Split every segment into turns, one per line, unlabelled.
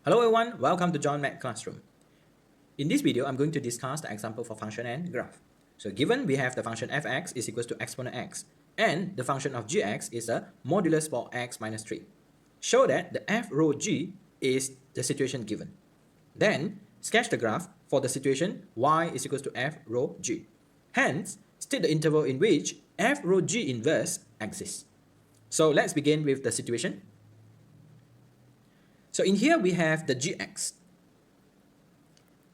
Hello everyone, welcome to John Mac Classroom. In this video, I'm going to discuss the example for function and graph. So given we have the function fx is equals to exponent x and the function of gx is a modulus for x minus 3. Show that the f rho g is the situation given. Then sketch the graph for the situation y is equals to f rho g. Hence, state the interval in which f rho g inverse exists. So let's begin with the situation. So in here we have the gx.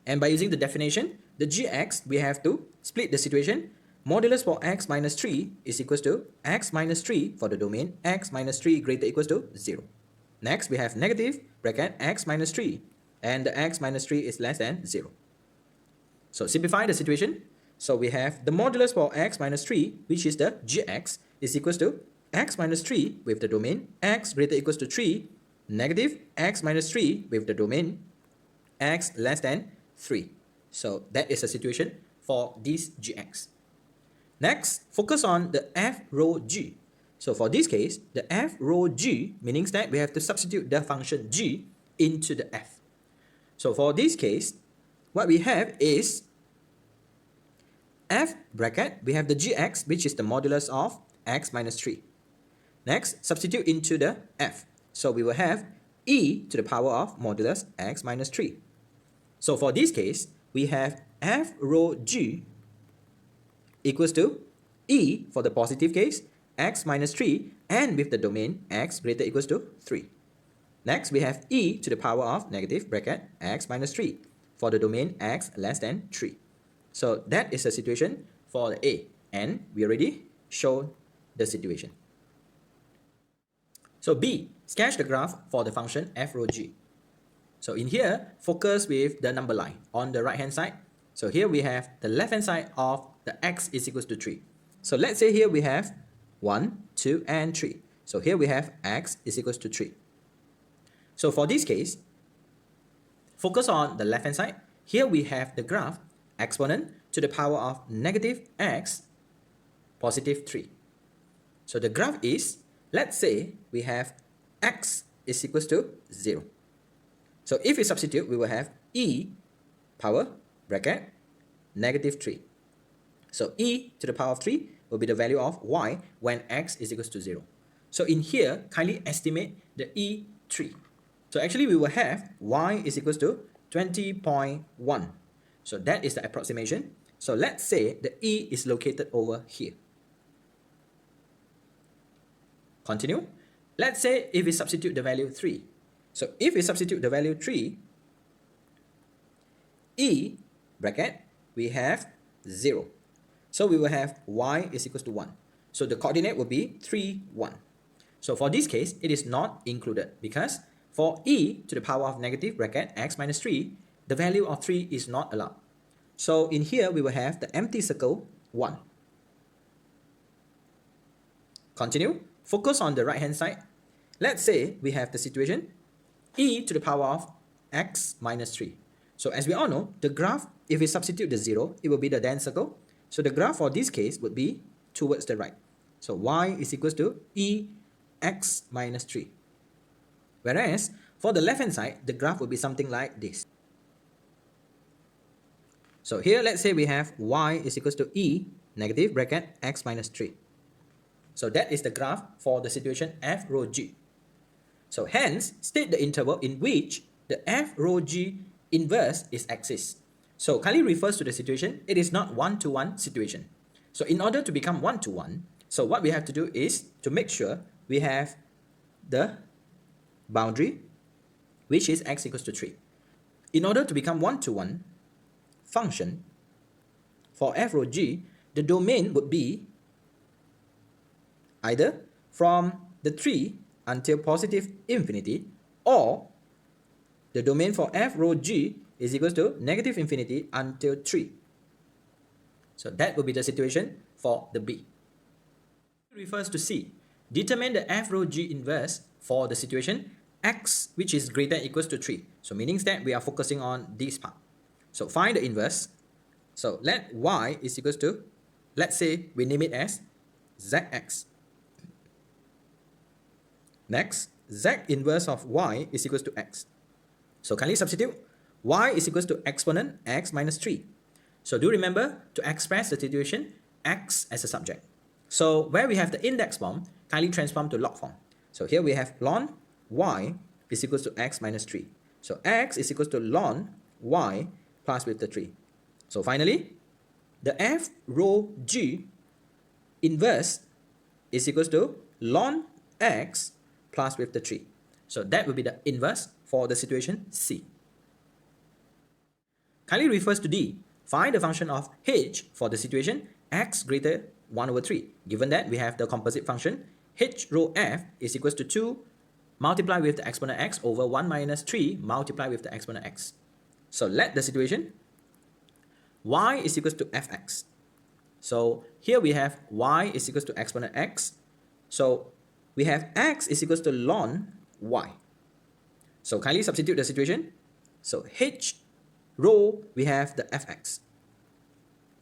And by using the definition, the gx, we have to split the situation. Modulus for x minus 3 is equals to x minus 3 for the domain x minus 3 greater equals to 0. Next, we have negative bracket x minus 3 and the x minus 3 is less than 0. So simplify the situation. So we have the modulus for x minus 3, which is the gx, is equals to x minus 3 with the domain x greater equals to 3 negative x minus 3 with the domain x less than 3. So that is a situation for this gx. Next, focus on the f rho g. So for this case, the f rho g means that we have to substitute the function g into the f. So for this case, what we have is f bracket, we have the gx, which is the modulus of x minus 3. Next, substitute into the f. So we will have e to the power of modulus x minus 3. So for this case, we have f rho g equals to e for the positive case, x minus 3, and with the domain x greater equals to 3. Next, we have e to the power of negative bracket x minus 3 for the domain x less than 3. So that is the situation for the A, and we already showed the situation. So B, sketch the graph for the function f rho g. So in here, focus with the number line on the right hand side. So here we have the left hand side of the x is equals to 3. So let's say here we have 1, 2, and 3. So here we have x is equals to 3. So for this case, focus on the left hand side. Here we have the graph exponent to the power of negative x positive 3. So the graph is, let's say we have x is equals to 0. So if we substitute, we will have e power bracket negative 3. So e to the power of 3 will be the value of y when x is equals to 0. So in here, kindly estimate the e3. So actually we will have y is equals to 20.1. So that is the approximation. So let's say the e is located over here. Continue. Let's say if we substitute the value 3. So if we substitute the value 3, e bracket, we have 0. So we will have y is equals to 1. So the coordinate will be 3, 1. So for this case, it is not included because for e to the power of negative bracket x minus 3, the value of 3 is not allowed. So in here, we will have the empty circle 1. Continue. Focus on the right hand side. Let's say we have the situation e to the power of x minus 3. So as we all know, the graph, if we substitute the 0, it will be the dense circle. So the graph for this case would be towards the right. So y is equals to e x minus 3. Whereas for the left hand side, the graph will be something like this. So here, let's say we have y is equals to e negative bracket x minus 3. So that is the graph for the situation f rho g. So hence, state the interval in which the f rho g inverse is exists. So kindly refers to the situation, it is not one-to-one situation. So in order to become one-to-one, so what we have to do is to make sure we have the boundary, which is x equals to 3. In order to become one-to-one function, for f rho g, the domain would be either from the 3 until positive infinity, or the domain for f rho g is equals to negative infinity until 3. So that will be the situation for the B. It refers to C. Determine the f rho g inverse for the situation x which is greater than equals to 3. So meaning that we are focusing on this part. So find the inverse. So let y is equals to, let's say we name it as zx. Next, z inverse of y is equals to x. So kindly substitute y is equals to exponent x minus 3. So do remember to express the situation x as a subject. So where we have the index form, kindly transform to log form. So here we have ln y is equals to x minus 3. So x is equals to ln y plus with the 3. So finally, the f rho g inverse is equals to ln x plus with the 3. So that will be the inverse for the situation C. Kindly refers to D. Find the function of h for the situation x greater 1 over 3. Given that we have the composite function h rho f is equals to 2 multiply with the exponent x over 1 minus 3 multiply with the exponent x. So let the situation y is equals to fx. So here we have y is equals to exponent x. So we have x is equals to ln y. So kindly substitute the situation. So h rho we have the fx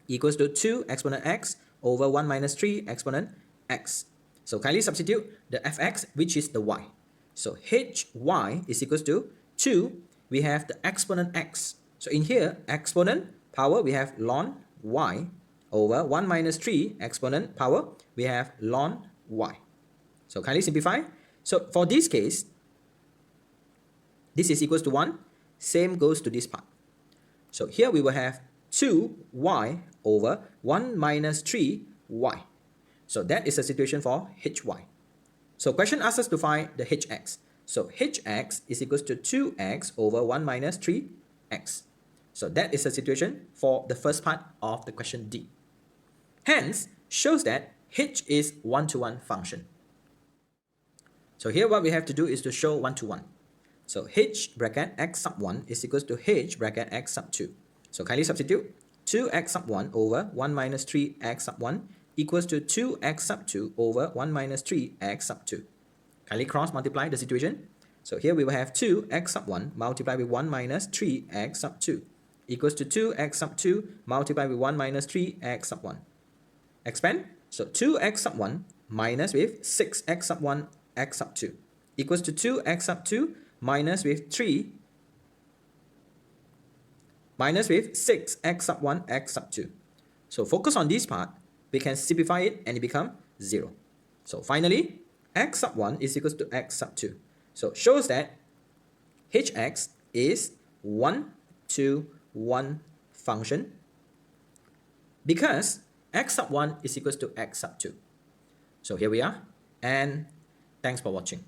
equals to 2 exponent x over 1 minus 3 exponent x. So kindly substitute the fx, which is the y. So hy is equals to 2. We have the exponent x. So in here, exponent power, we have ln y over 1 minus 3 exponent power, we have ln y. So kindly simplify. So for this case, this is equals to 1. Same goes to this part. So here we will have 2y over 1 minus 3y. So that is the situation for hy. So question asks us to find the hx. So hx is equals to 2x over 1 minus 3x. So that is the situation for the first part of the question D. Hence, shows that h is one-to-one function. So here what we have to do is to show one-to-one. So h bracket x sub 1 is equals to h bracket x sub 2. So kindly substitute 2x sub 1 over 1 minus 3x sub 1 equals to 2x sub 2 over 1 minus 3x sub 2. Kindly cross multiply the situation. So here we will have 2x sub 1 multiplied with 1 minus 3x sub 2 equals to 2x sub 2 multiplied with 1 minus 3x sub 1. Expand. So 2x sub 1 minus with 6x sub 1 x sub 2 equals to 2x sub 2 minus with 3 minus with 6x sub 1 x sub 2. So focus on this part. We can simplify it and it become 0. So finally, x sub 1 is equals to x sub 2. So shows that hx is 1-to-1 function because x sub 1 is equals to x sub 2. So here we are, and thanks for watching.